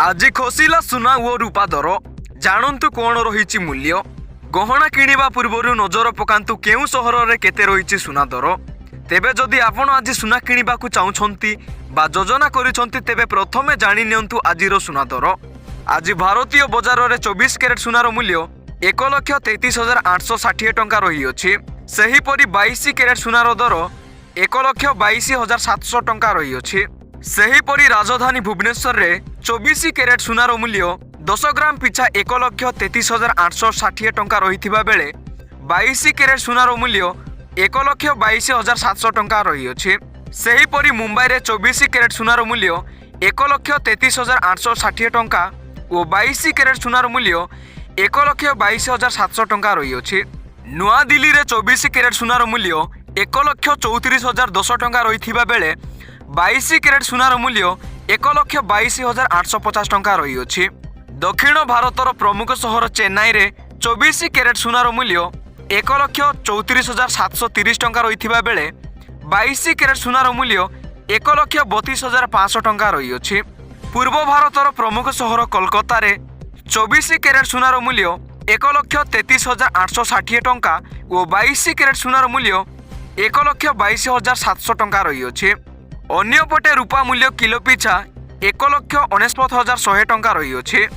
आज खसिला सुना ओ रूपा दर जानतु कौन रही मूल्य गहना किणवा पूर्व नजर पकातु केउ सहर में केते रही सुना दर तेबे जदि आपण आज सुना किणवा चाहते बा योजना करिसेंती तेबे प्रथमे जानि नियंतु आजिर सुना दर। आज भारतीय बजार में 24 कैरेट सुनार मूल्य 1,33,860 टंका रही अछि। सेहीपरि 22 कैरेट सुनार दर 1,22,700 टंका रही अछि। सेहीपरि राजधानी भुवनेश्वर रे 24 कैरेट सुनार मूल्य 10 ग्राम पिछा 1,33,860 टंका रही बेले 22 कैरेट सुनार मूल्य 1,22,700 टंका रही अछि। सेहीपरि मुंबई रे 24 कैरेट सुनार मूल्य 1,33,860 टंका और 22 कैरेट सुनार मूल्य 1,22,700 टंका रही अछि। नुआ दिल्ली रे 24 कैरेट सुनार मूल्य 1,34,010 टंका रही बेले 22 कैरेट सुनार मूल्य 1,22,850 टंका रही अछि। दक्षिण भारतर प्रमुख सहर चेन्नई रे 24 कैरेट सुनार मूल्य 1,34,730 टंका रही बेले 22 कैरेट सुनार मूल्य 1,32,500 टंका रही अछि। पूर्व भारतर प्रमुख सहर कोलकाता रे 24 कैरेट सुनार मूल्य 1,33,860 टंका और 22 कैरेट सुनार मूल्य 1,22,700 टंका रही अछि। अन्यपटे रूपा मूल्य किलो पिछा 1,69,100 टंका रही अछि।